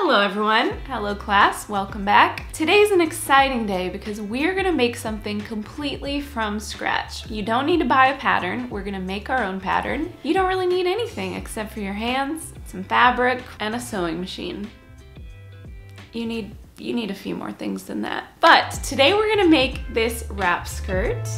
Hello everyone, hello class, welcome back. Today's an exciting day because we're gonna make something completely from scratch. You don't need to buy a pattern, we're gonna make our own pattern. You don't really need anything except for your hands, some fabric, and a sewing machine. You need a few more things than that. But today we're gonna make this wrap skirt.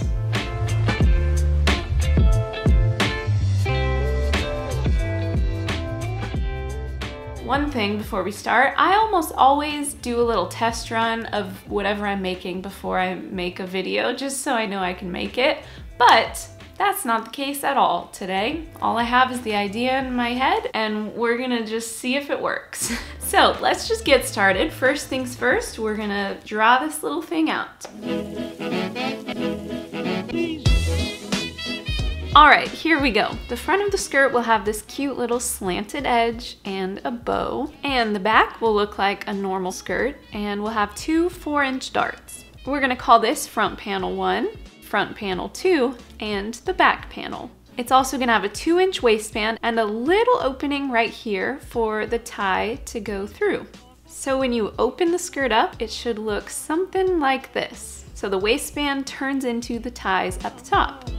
One thing before we start, I almost always do a little test run of whatever I'm making before I make a video, just so I know I can make it, but that's not the case at all today. All I have is the idea in my head, and we're gonna just see if it works. So let's just get started. First things first, we're gonna draw this little thing out. All right, here we go. The front of the skirt will have this cute little slanted edge and a bow, and the back will look like a normal skirt, and we'll have two 4-inch darts. We're gonna call this front panel 1, front panel 2, and the back panel. It's also gonna have a 2-inch waistband and a little opening right here for the tie to go through. So when you open the skirt up, it should look something like this. So the waistband turns into the ties at the top.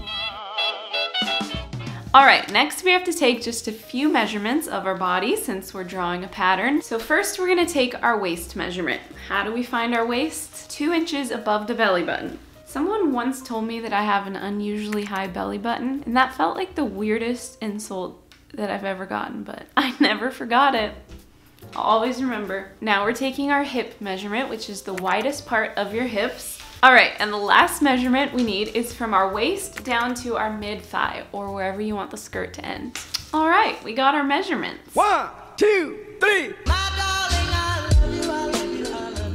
All right, next we have to take just a few measurements of our body since we're drawing a pattern. So first we're gonna take our waist measurement. How do we find our waist? 2 inches above the belly button. Someone once told me that I have an unusually high belly button, and that felt like the weirdest insult that I've ever gotten, but I never forgot it. I'll always remember. Now we're taking our hip measurement, which is the widest part of your hips. All right, and the last measurement we need is from our waist down to our mid-thigh, or wherever you want the skirt to end. All right, we got our measurements. 1, 2, 3.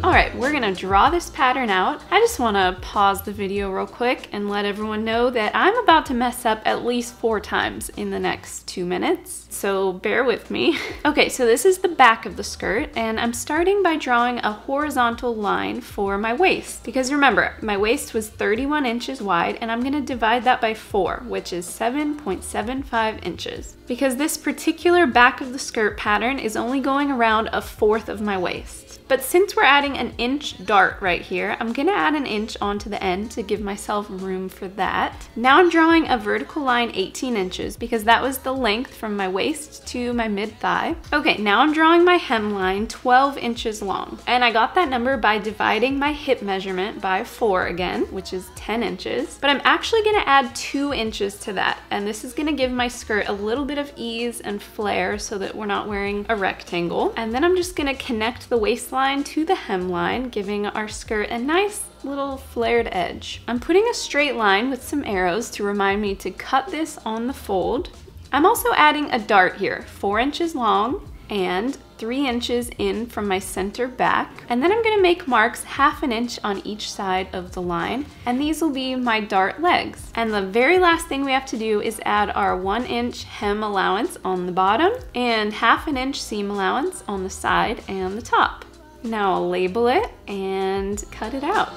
All right, we're gonna draw this pattern out. I just wanna pause the video real quick and let everyone know that I'm about to mess up at least 4 times in the next 2 minutes, so bear with me. Okay, so this is the back of the skirt, and I'm starting by drawing a horizontal line for my waist. Because remember, my waist was 31 inches wide, and I'm gonna divide that by 4, which is 7.75 inches. Because this particular back of the skirt pattern is only going around 1/4 of my waist. But since we're adding an inch dart right here, I'm gonna add an inch onto the end to give myself room for that. Now I'm drawing a vertical line 18 inches because that was the length from my waist to my mid-thigh. Okay, now I'm drawing my hemline 12 inches long. And I got that number by dividing my hip measurement by 4 again, which is 10 inches. But I'm actually gonna add 2 inches to that. And this is gonna give my skirt a little bit of ease and flare so that we're not wearing a rectangle. And then I'm just gonna connect the waistline to the hemline, giving our skirt a nice little flared edge. I'm putting a straight line with some arrows to remind me to cut this on the fold. I'm also adding a dart here, 4 inches long and 3 inches in from my center back. And then I'm gonna make marks 1/2 inch on each side of the line, and these will be my dart legs. And the very last thing we have to do is add our 1-inch hem allowance on the bottom and 1/2 inch seam allowance on the side and the top. Now I'll label it and cut it out.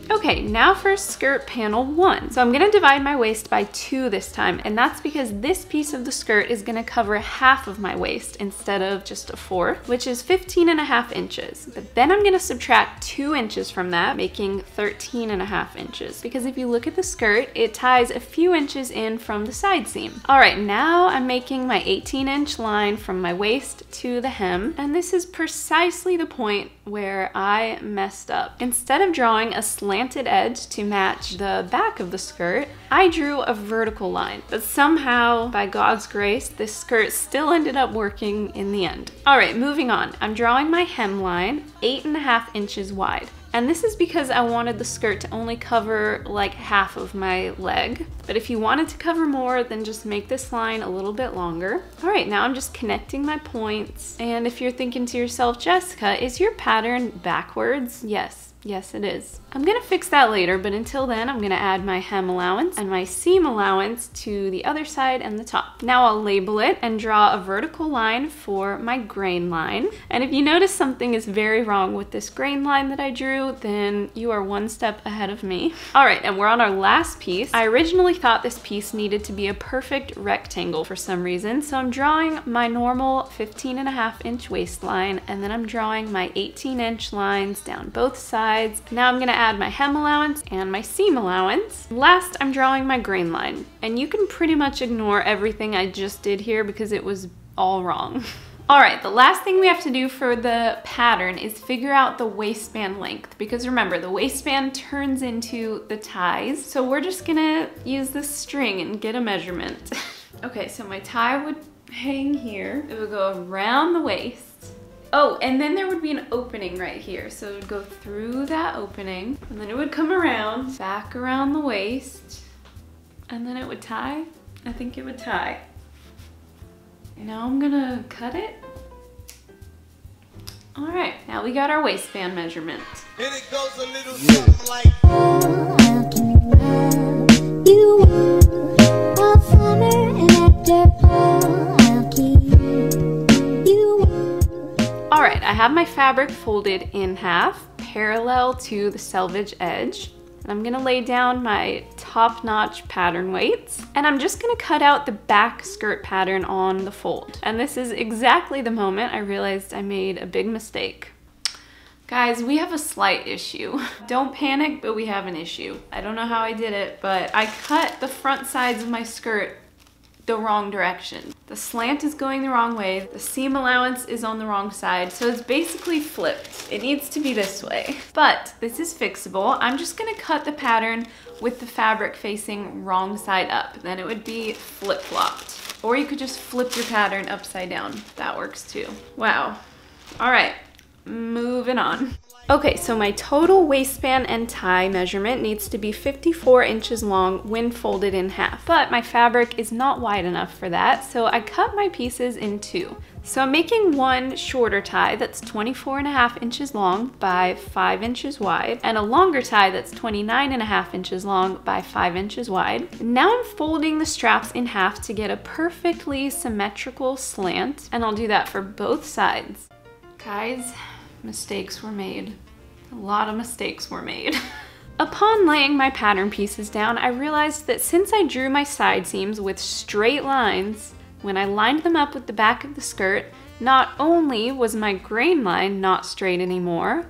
Okay, now for skirt panel 1. So I'm gonna divide my waist by 2 this time, and that's because this piece of the skirt is gonna cover 1/2 of my waist instead of just 1/4, which is 15.5 inches. But then I'm gonna subtract 2 inches from that, making 13.5 inches. Because if you look at the skirt, it ties a few inches in from the side seam. All right, now I'm making my 18-inch line from my waist to the hem, and this is precisely the point where I messed up. Instead of drawing a slanted edge to match the back of the skirt, I drew a vertical line. But somehow, by God's grace, this skirt still ended up working in the end. All right, moving on. I'm drawing my hemline 8.5 inches wide. And this is because I wanted the skirt to only cover like 1/2 of my leg. But if you wanted to cover more, then just make this line a little bit longer. All right, now I'm just connecting my points. And if you're thinking to yourself, Jessica, is your pattern backwards? Yes. Yes, it is. I'm gonna fix that later, but until then, I'm gonna add my hem allowance and my seam allowance to the other side and the top. Now I'll label it and draw a vertical line for my grain line. And if you notice something is very wrong with this grain line that I drew, then you are one step ahead of me. All right, and we're on our last piece. I originally thought this piece needed to be a perfect rectangle for some reason, so I'm drawing my normal 15.5-inch waistline, and then I'm drawing my 18-inch lines down both sides. Now I'm gonna add my hem allowance and my seam allowance. Last, I'm drawing my grain line. And you can pretty much ignore everything I just did here because it was all wrong. All right, the last thing we have to do for the pattern is figure out the waistband length, because remember, the waistband turns into the ties. So we're just gonna use this string and get a measurement. Okay, so my tie would hang here. It would go around the waist. Oh, and then there would be an opening right here. So it would go through that opening, and then it would come around, back around the waist, and then it would tie. I think it would tie. Now I'm gonna cut it. All right, now we got our waistband measurement. And it goes a little something like... All right, I have my fabric folded in half, parallel to the selvage edge. And I'm gonna lay down my top-notch pattern weights, and I'm just gonna cut out the back skirt pattern on the fold. And this is exactly the moment I realized I made a big mistake. Guys, we have a slight issue. Don't panic, but we have an issue. I don't know how I did it, but I cut the front sides of my skirt the wrong direction. The slant is going the wrong way, the seam allowance is on the wrong side, so it's basically flipped. It needs to be this way. But this is fixable. I'm just gonna cut the pattern with the fabric facing wrong side up. Then it would be flip-flopped. Or you could just flip your pattern upside down. That works too. Wow. All right, moving on. Okay, so my total waistband and tie measurement needs to be 54 inches long when folded in half, but my fabric is not wide enough for that, so I cut my pieces in two. So I'm making one shorter tie that's 24.5 inches long by 5 inches wide, and a longer tie that's 29.5 inches long by 5 inches wide. Now I'm folding the straps in half to get a perfectly symmetrical slant, and I'll do that for both sides. Guys, mistakes were made. A lot of mistakes were made. Upon laying my pattern pieces down, I realized that since I drew my side seams with straight lines, when I lined them up with the back of the skirt, not only was my grain line not straight anymore,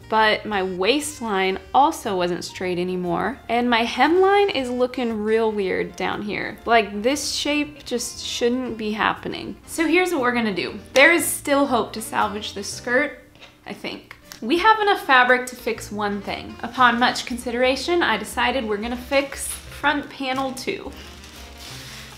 but my waistline also wasn't straight anymore, and my hemline is looking real weird down here. Like, this shape just shouldn't be happening. So here's what we're gonna do. There is still hope to salvage this skirt, I think. We have enough fabric to fix one thing. Upon much consideration, I decided we're gonna fix front panel 2.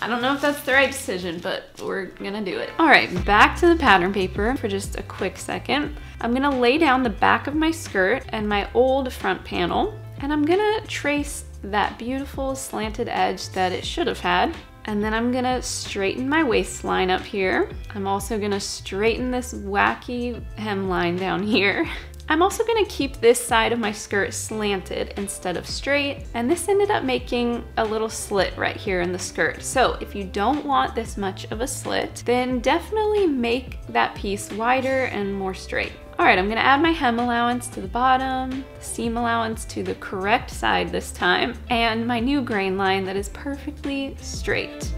I don't know if that's the right decision, but we're gonna do it. All right, back to the pattern paper for just a quick second. I'm gonna lay down the back of my skirt and my old front panel, and I'm gonna trace that beautiful slanted edge that it should have had. And then I'm gonna straighten my waistline up here. I'm also gonna straighten this wacky hemline down here. I'm also gonna keep this side of my skirt slanted instead of straight, and this ended up making a little slit right here in the skirt. So if you don't want this much of a slit, then definitely make that piece wider and more straight. All right, I'm gonna add my hem allowance to the bottom, the seam allowance to the correct side this time, and my new grain line that is perfectly straight.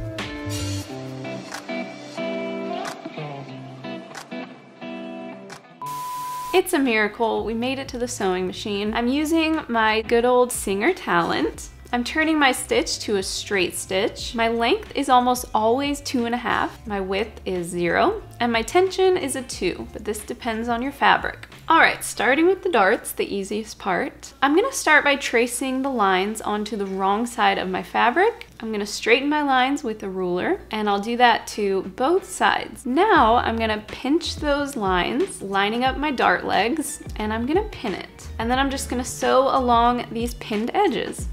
It's a miracle, we made it to the sewing machine. I'm using my good old Singer talent. I'm turning my stitch to a straight stitch. My length is almost always 2.5. My width is 0. And my tension is a 2, but this depends on your fabric. All right, starting with the darts, the easiest part. I'm gonna start by tracing the lines onto the wrong side of my fabric. I'm gonna straighten my lines with a ruler, and I'll do that to both sides. Now I'm gonna pinch those lines, lining up my dart legs, and I'm gonna pin it. And then I'm just gonna sew along these pinned edges.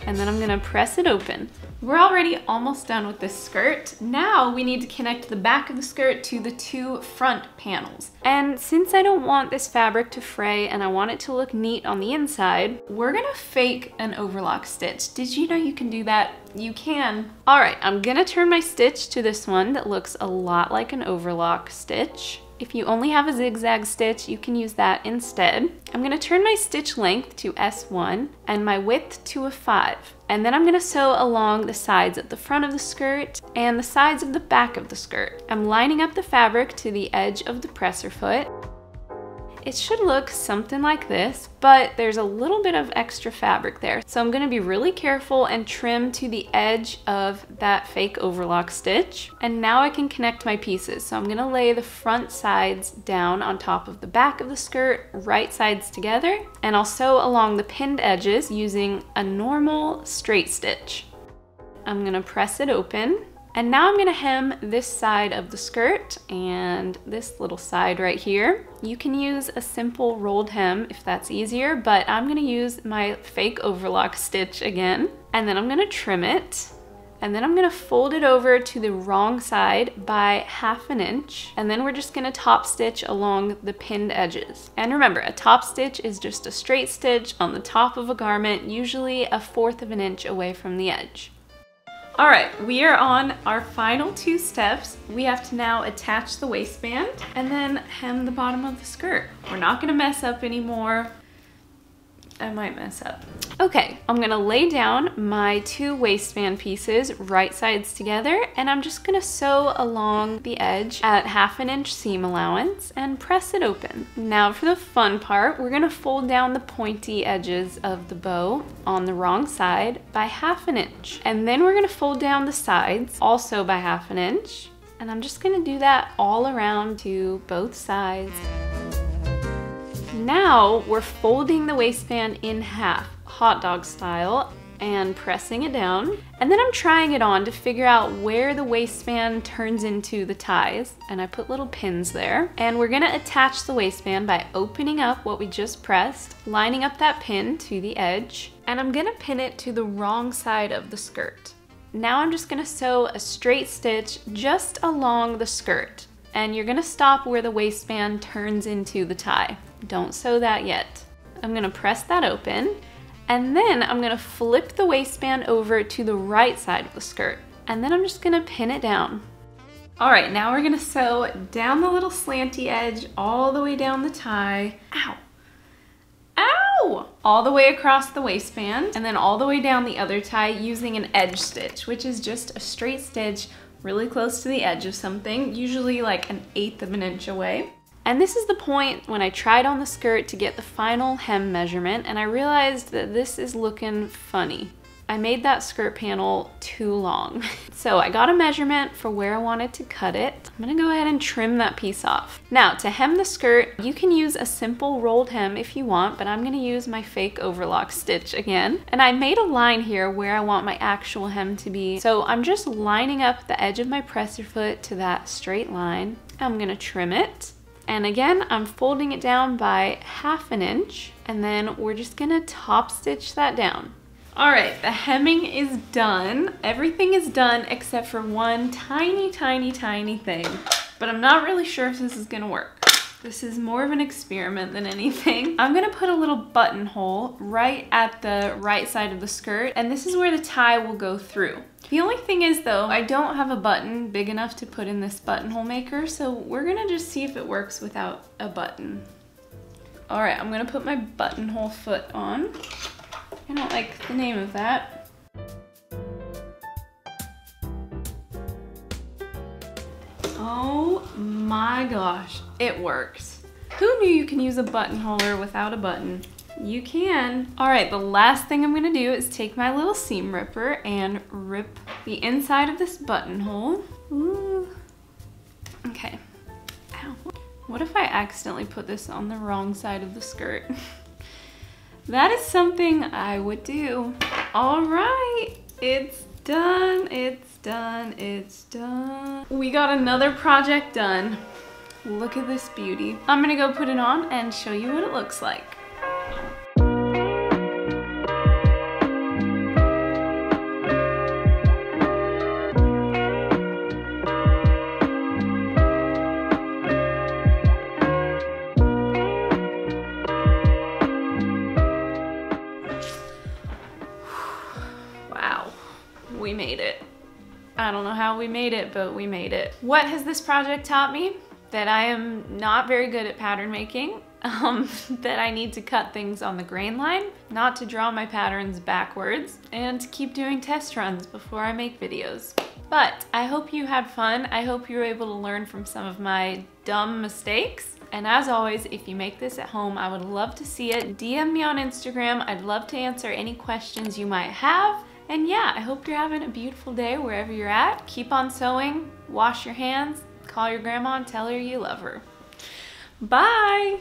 And then I'm gonna press it open. We're already almost done with this skirt. Now we need to connect the back of the skirt to the two front panels. And since I don't want this fabric to fray and I want it to look neat on the inside, we're gonna fake an overlock stitch. Did you know you can do that? You can. All right, I'm gonna turn my stitch to this one that looks a lot like an overlock stitch. If you only have a zigzag stitch, you can use that instead. I'm gonna turn my stitch length to S1 and my width to a 5. And then I'm gonna sew along the sides at the front of the skirt and the sides of the back of the skirt. I'm lining up the fabric to the edge of the presser foot. It should look something like this, but there's a little bit of extra fabric there. So I'm gonna be really careful and trim to the edge of that fake overlock stitch. And now I can connect my pieces. So I'm gonna lay the front sides down on top of the back of the skirt, right sides together, and I'll sew along the pinned edges using a normal straight stitch. I'm gonna press it open. And now I'm gonna hem this side of the skirt and this little side right here. You can use a simple rolled hem if that's easier, but I'm gonna use my fake overlock stitch again. And then I'm gonna trim it. And then I'm gonna fold it over to the wrong side by 1/2 inch. And then we're just gonna top stitch along the pinned edges. And remember, a top stitch is just a straight stitch on the top of a garment, usually 1/4 inch away from the edge. All right, we are on our final 2 steps. We have to now attach the waistband and then hem the bottom of the skirt. We're not gonna mess up anymore. I might mess up. Okay, I'm gonna lay down my 2 waistband pieces right sides together, and I'm just gonna sew along the edge at 1/2 inch seam allowance and press it open. Now for the fun part, we're gonna fold down the pointy edges of the bow on the wrong side by 1/2 inch. And then we're gonna fold down the sides also by 1/2 inch. And I'm just gonna do that all around to both sides. Now we're folding the waistband in half, hot dog style, and pressing it down. And then I'm trying it on to figure out where the waistband turns into the ties. And I put little pins there. And we're gonna attach the waistband by opening up what we just pressed, lining up that pin to the edge, and I'm gonna pin it to the wrong side of the skirt. Now I'm just gonna sew a straight stitch just along the skirt. And you're gonna stop where the waistband turns into the tie. Don't sew that yet. I'm gonna press that open, and then I'm gonna flip the waistband over to the right side of the skirt. And then I'm just gonna pin it down. All right, now we're gonna sew down the little slanty edge all the way down the tie. Ow! Ow! All the way across the waistband, and then all the way down the other tie using an edge stitch, which is just a straight stitch really close to the edge of something, usually like 1/8 inch away. And this is the point when I tried on the skirt to get the final hem measurement, and I realized that this is looking funny. I made that skirt panel too long. So I got a measurement for where I wanted to cut it. I'm gonna go ahead and trim that piece off. Now to hem the skirt, you can use a simple rolled hem if you want, but I'm gonna use my fake overlock stitch again. And I made a line here where I want my actual hem to be. So I'm just lining up the edge of my presser foot to that straight line. I'm gonna trim it. And again, I'm folding it down by 1/2 inch, and then we're just gonna top stitch that down. All right, the hemming is done. Everything is done except for one tiny, tiny, tiny thing. But I'm not really sure if this is gonna work. This is more of an experiment than anything. I'm gonna put a little buttonhole right at the right side of the skirt, and this is where the tie will go through. The only thing is though, I don't have a button big enough to put in this buttonhole maker, so we're gonna just see if it works without a button. All right, I'm gonna put my buttonhole foot on. I don't like the name of that. Oh my gosh, it works. Who knew you can use a buttonholer without a button? You can. All right, the last thing I'm gonna do is take my little seam ripper and rip the inside of this buttonhole. Ooh. Okay. Ow. What if I accidentally put this on the wrong side of the skirt? That is something I would do. All right, it's done, it's done, it's done. We got another project done. Look at this beauty. I'm gonna go put it on and show you what it looks like. I don't know how we made it, but we made it. What has this project taught me? That I am not very good at pattern making, that I need to cut things on the grain line, not to draw my patterns backwards, and to keep doing test runs before I make videos. But I hope you had fun. I hope you were able to learn from some of my dumb mistakes. And as always, if you make this at home, I would love to see it. DM me on Instagram. I'd love to answer any questions you might have. And yeah, I hope you're having a beautiful day wherever you're at. Keep on sewing, wash your hands, call your grandma and tell her you love her. Bye!